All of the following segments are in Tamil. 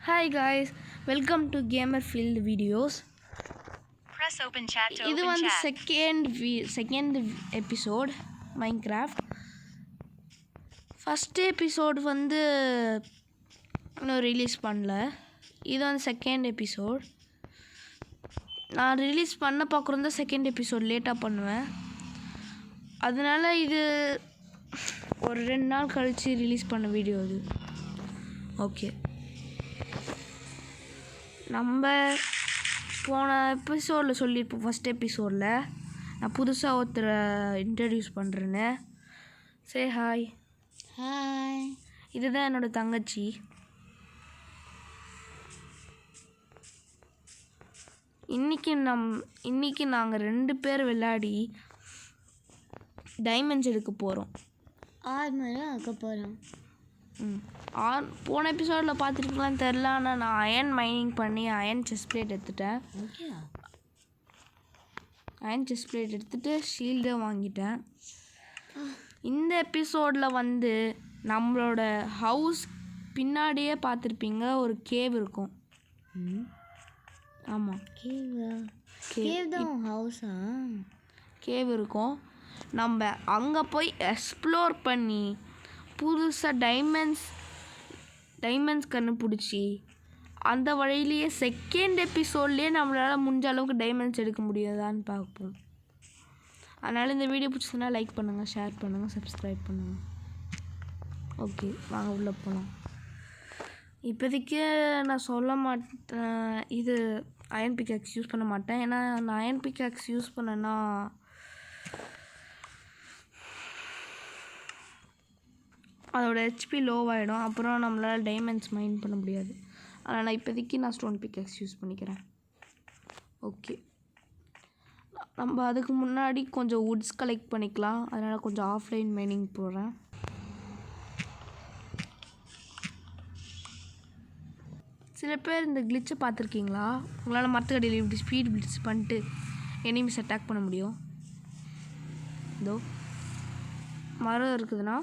Hi guys, welcome to Gamerfield videos. Press open chat to இது open வந்து chat. Second episode Minecraft. First episode வந்து இன்னும் ரிலீஸ் பண்ணல. இது வந்து செகண்ட் எபிசோட். நான் ரிலீஸ் பண்ண பார்க்குறதா செகண்ட் எபிசோட் லேட்டாக பண்ணுவேன். அதனால இது ஒரு 2 நாள் கழித்து ரிலீஸ் பண்ண வீடியோ இது. ஓகே, நம்ம போன எபிசோடில் சொல்லியிருப்போம். ஃபஸ்ட் எபிசோடில் நான் புதுசாக ஒருத்தரை இன்ட்ரடியூஸ் பண்ணுறேன்னு. Say hi. ஹாய். இதுதான் என்னோடய தங்கச்சி. இன்றைக்கி நாங்கள் 2 பேர் விளையாடி டைமண்ட்ஸ் எடுக்க போகிறோம். 6 மணி ஆக்க போகிறோம். போன எபிசோடில் பார்த்துருக்கலான்னு தெரில, ஆனால் நான் அயன் மைனிங் பண்ணி அயன் செஸ்ட் பிளேட் எடுத்துட்டேன். அயன் செஸ்ட் பிளேட் எடுத்துகிட்டு ஷீல்டை வாங்கிட்டேன். இந்த எபிசோடில் வந்து நம்மளோட ஹவுஸ் பின்னாடியே பார்த்துருப்பீங்க, ஒரு கேவ் இருக்கும். ஆமாம், கேவ் இருக்கும். நம்ம அங்கே போய் எக்ஸ்ப்ளோர் பண்ணி புதுசாக டைமண்ட்ஸ் கண்டுபிடிச்சி அந்த வழியிலேயே செகண்ட் எபிசோட்லேயே நம்மளால் முடிஞ்ச அளவுக்கு டைமண்ட்ஸ் எடுக்க முடியாதான்னு பார்ப்போம். அதனால் இந்த வீடியோ பிடிச்சதுன்னா லைக் பண்ணுங்கள், ஷேர் பண்ணுங்கள், சப்ஸ்கிரைப் பண்ணுங்கள். ஓகே, வாங்க உள்ளே போகலாம். இப்போதைக்கு நான் சொல்ல மாட்டேன், இது அயன் பிக்காக்ஸ் யூஸ் பண்ண மாட்டேன். ஏன்னா நான் அயன் பிக்காக்ஸ் யூஸ் பண்ணேன்னா அதோட ஹெச்பி லோவாகிடும், அப்புறம் நம்மளால் டைமண்ட்ஸ் மைன் பண்ண முடியாது. அதனால் இப்போதைக்கு நான் ஸ்டோன் பிக்காக்ஸ் யூஸ் பண்ணிக்கிறேன். ஓகே, நம்ம அதுக்கு முன்னாடி கொஞ்சம் வுட்ஸ் கலெக்ட் பண்ணிக்கலாம். அதனால் கொஞ்சம் ஆஃப்லைன் மைனிங் போடுறேன். சில பேர் இந்த கிளிச்சை பார்த்துருக்கீங்களா? உங்களால் மரத்துக்கடியில் இப்படி ஸ்பீட் பிளிட்ஸ் பண்ணிட்டு எனிமிஸ் அட்டாக் பண்ண முடியும். இதோ மரம் இருக்குதுன்னா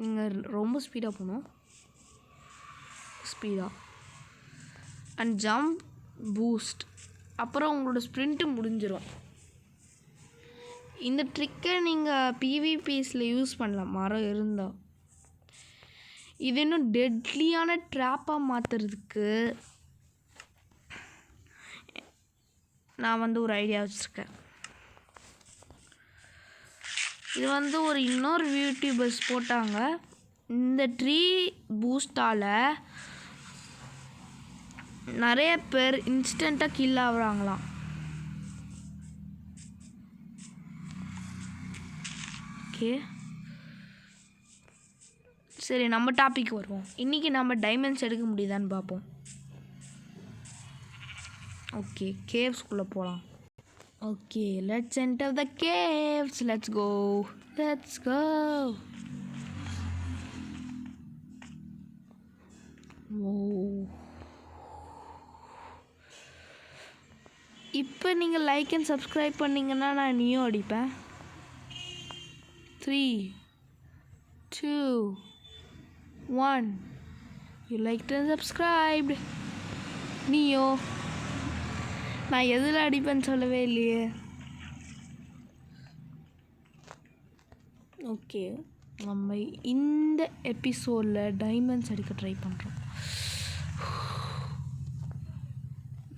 நீங்கள் ரொம்ப ஸ்பீடாக போகணும், ஸ்பீடாக அண்ட் ஜம்ப் பூஸ்ட், அப்புறம் உங்களோட ஸ்ப்ரிண்ட்டு முடிஞ்சிடும். இந்த ட்ரிக்கை நீங்கள் பிவிபிஸில் யூஸ் பண்ணலாம் மரம் இருந்தால். இது இன்னும் டெட்லியான ட்ராப்பாக மாற்றுறதுக்கு நான் வந்து ஒரு ஐடியா வச்சுருக்கேன். இது வந்து இன்னொரு யூடியூபர்ஸ் போட்டாங்க. இந்த ட்ரீ பூஸ்டால் நிறைய பேர் இன்ஸ்டண்ட்டாக கில் ஆகுறாங்களாம். ஓகே, சரி, நம்ம டாபிக் வருவோம். இன்றைக்கி நம்ம டைமண்ட்ஸ் எடுக்க முடியுதான்னு பார்ப்போம். ஓகே, கேவ்ஸ்குள்ளே போகலாம். Okay, let's enter the caves. Let's go. இப்போ நீங்கள் லைக் அண்ட் சப்ஸ்கிரைப் பண்ணிங்கன்னா நான் நீயும் அடிப்பேன். 3, 2, 1. You liked and subscribed. நீயோ? நான் எதில் அடிப்பேன்னு சொல்லவே இல்லையே. ஓகே, நம்ம இந்த எபிசோடில் டைமண்ட்ஸ் அடிக்க ட்ரை பண்ணுறோம்.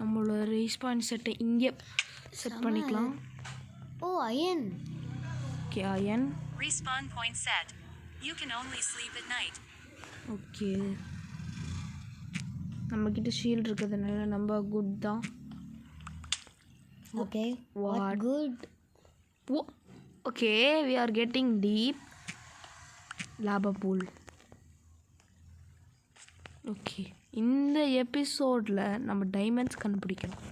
நம்மளோட ரெஸ்பான்ஸ் செட்டை இங்கே செட் பண்ணிக்கலாம். Iron. Okay, iron Respawn point set. You can only sleep at night. Okay, நம்மக்கிட்ட ஷீல்டு இருக்கிறதுனால நம்ம குட் தான். Okay, what good? Okay, we are getting deep. Lava pool. Okay, இந்த எபிசோடில் நம்ம டைமண்ட்ஸ் கண்டுபிடிக்கணும்.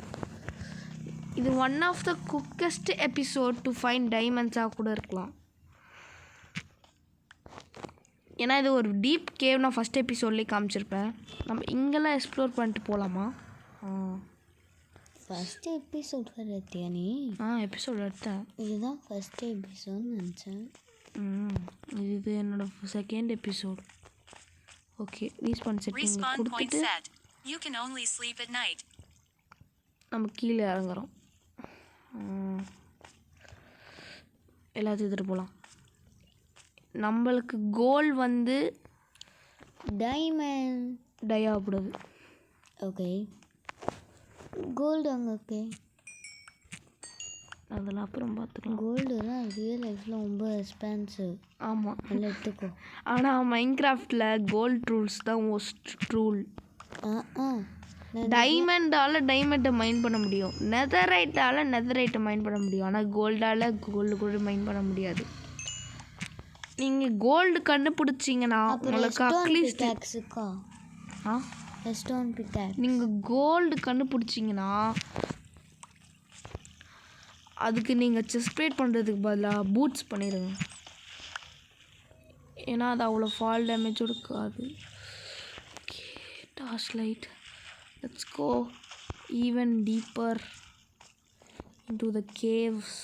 இது one of the quickest episode to find டைமண்ட்ஸாக கூட இருக்கலாம். ஏன்னா இது ஒரு டீப் கேவ். நான் ஃபஸ்ட் எபிசோட்லேயே காமிச்சிருப்பேன். நம்ம இங்கெல்லாம் எக்ஸ்ப்ளோர் பண்ணிட்டு போகலாமா? ஃபஸ்ட் எபிசோட் வர எடுத்தியா நீ? எபிசோட் எடுத்தேன். இதுதான் ஃபஸ்ட் எபிசோட் நினச்சேன். இது என்னோட second episode. Okay, respawn setting கொடுத்துட்டு You can only sleep at night. நம்ம கீழே இறங்குறோம். எல்லாத்தையும் எடுத்துகிட்டு போகலாம். நம்மளுக்கு கோல் வந்து டைமண்ட் டயாகக்கூடாது. ஓகே கோல்டு அங்கே ஓகே அதெல்லாம் அப்புறம் பார்த்துக்கலாம். கோல்டுலாம் ரியல் லைஃப்பில் ரொம்ப எக்ஸ்பென்சிவ். ஆமாம், நல்லா எடுத்துக்கோ. ஆனால் மைன்கிராஃப்டில் கோல்ட் ரூல்ஸ் தான் மோஸ்ட் ரூல். டைமண்டால் டைமண்டை மைன் பண்ண முடியும், நெதரைட்டால் நெதரைட்டை மைன் பண்ண முடியும், ஆனால் கோல்டால் கோல்டு கூட மைன் பண்ண முடியாது. நீங்கள் கோல்டு கண்டுபிடிச்சிங்கன்னா உங்களுக்கு அட்லீஸ்ட் நீங்கள் கோல்டு கண்டுபிடிச்சிங்கன்னா அதுக்கு நீங்கள் செஸ்ட் பிளேட் பண்ணுறதுக்கு பதிலாக பூட்ஸ் பண்ணிடுங்க. ஏன்னா அது அவ்வளோ ஃபால் டேமேஜும் இருக்காது. Okay, torch light. Let's go even deeper into the caves.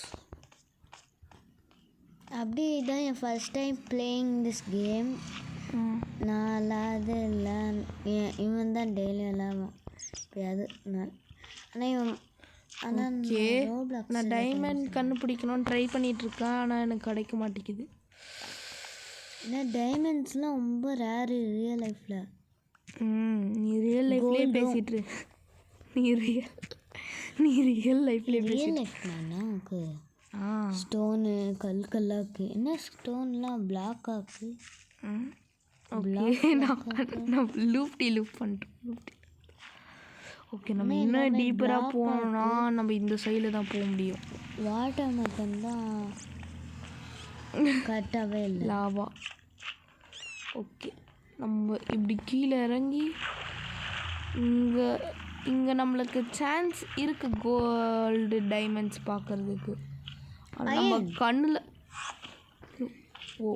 அப்படி தான் என் first time playing this game. நான் இல்லாத இல்லை, இவன் தான் டெய்லி விளாடுவான் எப்பயாவது நான். ஆனால் இவன் ஓகே, நான் டைமண்ட் கண்டுபிடிக்கணும்னு ட்ரை பண்ணிகிட்ருக்கேன், ஆனால் எனக்கு கிடைக்க மாட்டேங்குது. ஏன்னா டைமண்ட்ஸ்லாம் ரொம்ப ரேரு ரியல் லைஃப்பில். நீ ரியல் லைஃப்லேயே பேசிட்டு நீ ரியல் லைஃப்லேயே ரியல் லைஃப்னா ஓகே. ஸ்டோனு கல்லாக்கு என்ன ஸ்டோன்லாம் பிளாக்காக்கு. ஓகே, நான் லூப் பண்ணுறோம். ஓகே, நம்ம இன்னும் டீப்பராக போகணும்னா நம்ம இந்த சைடில் தான் போக முடியும். வாட்டர் மட்டும்தான் கரெக்டாகவே இல்லை. லாவா. ஓகே, நம்ம இப்படி கீழே இறங்கி இங்கே நம்மளுக்கு சான்ஸ் இருக்குது கோல்டு டைமண்ட்ஸ் பார்க்குறதுக்கு. நம்ம கண்ணில் ஓ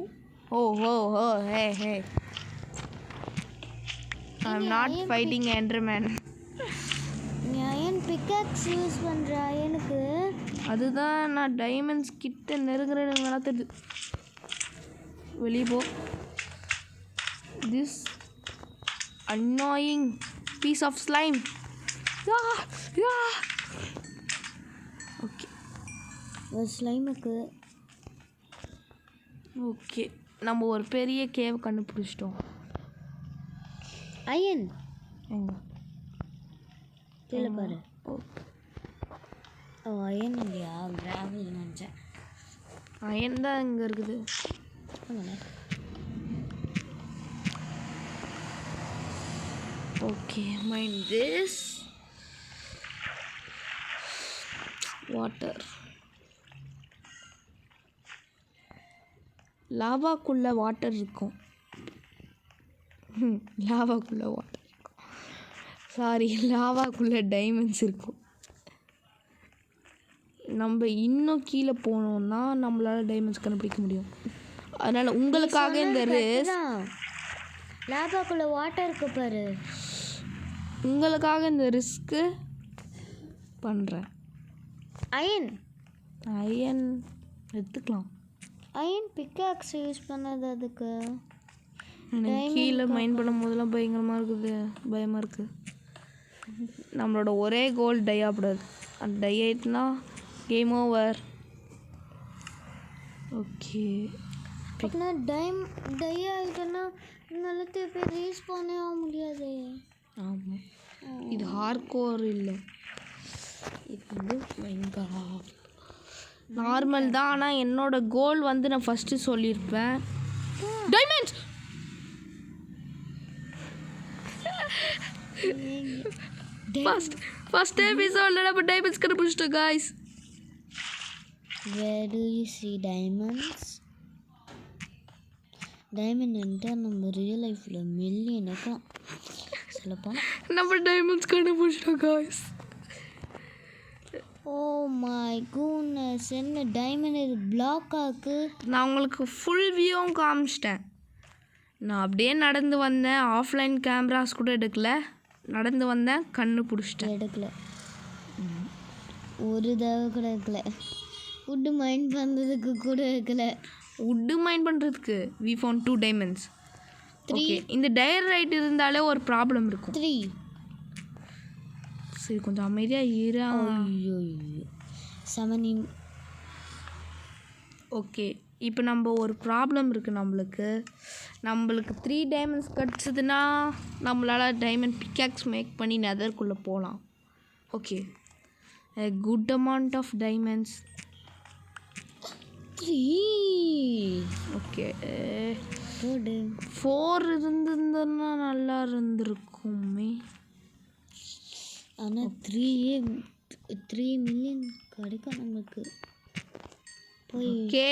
ஓ ஓ ஓ ஹே ஹே ஐ எம் நாட் ஃபைட்டிங் என்டர்மேன். நீ அயன் பிக்காக்ஸ் யூஸ் பண்ணுற அயனுக்கு அதுதான் நான் டைமண்ட்ஸ் கிட்ட நெருங்குறேன்னு தெரியுது. வெளியே போ. This annoying piece of slime. Okay, ஒரு ஸ்லைமுக்கு. ஓகே, நம்ம ஒரு பெரிய கேவ் கண்டுபிடிச்சிட்டோம். அயன் எங்க கீழே பாரு. ஓ அயன் இல்லையா, கிராவல் நினச்சேன். அயன் தான் இங்கே இருக்குது. Okay, mind this water. லாவாக்குள்ளே வாட்டர் இருக்கும். லாவாக்குள்ளே வாட்டர் இருக்கும், சாரி, லாவாக்குள்ளே டைமண்ட்ஸ் இருக்கும். நம்ம இன்னும் கீழே போனோம்னா நம்மளால் டைமண்ட்ஸ் கண்டுபிடிக்க முடியும். அதனால் உங்களுக்காக இந்த லாவாக்குள்ளே வாட்டர் இருக்கு பாரு, உங்களுக்காக இந்த ரிஸ்க்கு பண்ணுறேன். அயன் எடுத்துக்கலாம். அயன் பிக்காக்ஸ் யூஸ் பண்ணது அதுக்கு. எனக்கு கீழே மைண்ட் பண்ணும் போதெல்லாம் பயமாக இருக்குது. நம்மளோட ஒரே கோல் டை ஆகக்கூடாது. அந்த டை ஆகிட்டுனா கேம் ஓவர். ஓகே, டை ஆகிட்டோன்னா நிலத்தை போய் ரீஸ் பண்ணவே முடியாது. ஆமாம், இது ஹார்ட்கோர் இல்லை, இது வந்து மைன்கிராஃப்ட் நார்மல் தான். ஆனால் என்னோட கோல் வந்து நான் ஃபஸ்ட்டு சொல்லியிருப்பேன், டைமண்ட்ஸ். ஃபர்ஸ்ட் எபிசோட்ல நம்ம டைமண்ட்ஸ் கண்டுபிடிச்சிட்டோம் guys. Where do you see diamonds? Diamond என்றால் நம்ம ரியல் லைஃப்பில் மில்லியனுக்கும் சொல்லப்போம். நம்ம டைமண்ட்ஸ் கண்டுபிடிச்சிட்டோம் guys. ஓ மை குட்னஸ், என்ன டைமண்ட் இது பிளாக் ஆக்கு. நான் உங்களுக்கு ஃபுல் வியூவும் காமிச்சிட்டேன். நான் அப்படியே நடந்து வந்தேன், ஆஃப்லைன் கேமராஸ் கூட எடுக்கல, நடந்து வந்தேன், கண்ணு பிடிச்சிட்டேன். எடுக்கல, ஒரு தடவை கூட எடுக்கல. வுட்டு மைண்ட் பண்ணுறதுக்கு கூட எடுக்கல. வுட்டு மைண்ட் பண்ணுறதுக்கு we found 2 diamonds. ஓகே, இந்த டயர் ரைட் இருந்தாலே ஒரு ப்ராப்ளம் இருக்கும். சரி கொஞ்சம் அமைதியாக இரு. ஐயோ செமனி. ஓகே இப்போ நம்ம ஒரு ப்ராப்ளம் இருக்குது நம்மளுக்கு 3 டைமண்ட்ஸ் கிடச்சிதுன்னா நம்மளால் டைமண்ட் பிக்காக்ஸ் மேக் பண்ணி நெதர்க்குள்ளே போகலாம். Okay good amount of diamonds. 3 okay போடு. 4 இருந்திருந்ததுன்னா நல்லா இருந்திருக்குமே. ஆனால் 3 மில்லியன் கிடைக்கும் நமக்கு. போய் ஓகே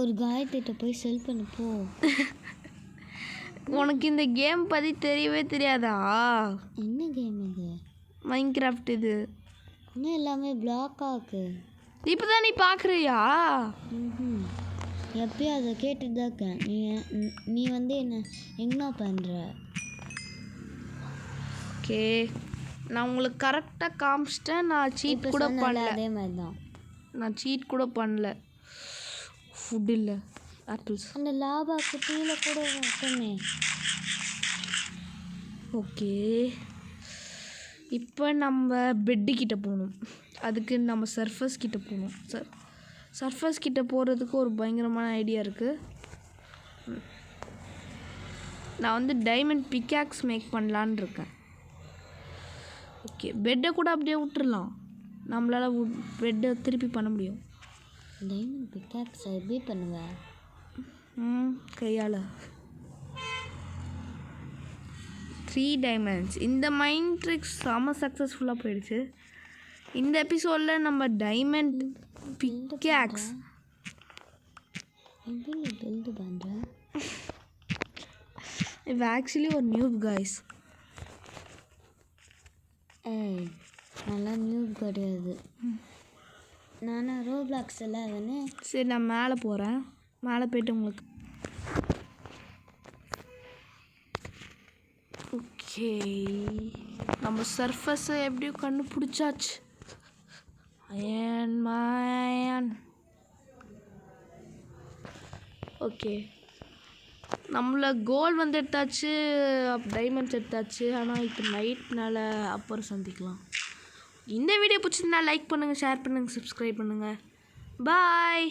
ஒரு காயத்திட்ட போய் செல் பண்ணு போ. உனக்கு இந்த கேம் பற்றி தெரியவே தெரியாதா? என்ன கேம் இது? மைன்கிராஃப்ட் இது. இன்னும் எல்லாமே பிளாக் ஆக்கு. இப்போ தான் நீ பார்க்குறியா? எப்பயும் அதை கேட்டுட்டு தான் இருக்கேன். நீ வந்து என்ன பண்ணுற? ஓகே நான் உங்களுக்கு கரெக்டாக காமிச்சிட்டேன். நான் சீட் கூட பண்ணல. அதே மாதிரி தான் நான் சீட் கூட பண்ணல. ஃபுட் இல்லை ஆப்பிள்ஸ். அந்த லாபாக்கு கீழே கூட இருக்குமே. ஓகே இப்போ நம்ம பெட்டுக்கிட்ட போகணும். அதுக்கு நம்ம சர்ஃபஸ் கிட்ட போகணும். சர்ஃபஸ் கிட்ட போகிறதுக்கு ஒரு பயங்கரமான ஐடியா இருக்குது. நான் வந்து டைமண்ட் பிக்காக்ஸ் மேக் பண்ணலான்னு இருக்கேன். ஓகே பெட்டை கூட அப்படியே விட்டுறலாம். நம்மளால் பெட்டை திருப்பி பண்ண முடியும். டைமண்ட் பிக்காக்ஸ் எப்படி பண்ணுவேன்? கையால் 3 டைமண்ட்ஸ். இந்த மைண்ட் ட்ரிக்ஸ் செம சக்ஸஸ்ஃபுல்லாக போயிடுச்சு. இந்த எபிசோடில் நம்ம டைமண்ட் பிக்காக்ஸ் எப்படி நீ பில்டு பண்ணுற? இது ஆக்சுவலி ஒரு நியூப் கைஸ். ஏய் நல்லா நியூப் கிடையாது. நானும் ரோப்ளாக்ஸ் எல்லாம் வேணே. சரி நான் மேலே போகிறேன். மேலே போய்ட்டு உங்களுக்கு ஓகே நம்ம சர்ஃபஸை எப்படியும் கண்டுபிடிச்சாச்சு. அயன் மயன். ஓகே நம்மள கோல் வந்து எடுத்தாச்சு, டைமண்ட்ஸ் எடுத்தாச்சு. ஆனால் இப்போ நைட்னால அப்புறம் சந்திக்கலாம். இந்த வீடியோ பிடிச்சிருந்தா லைக் பண்ணுங்கள், ஷேர் பண்ணுங்கள், சப்ஸ்கிரைப் பண்ணுங்கள். பாய்.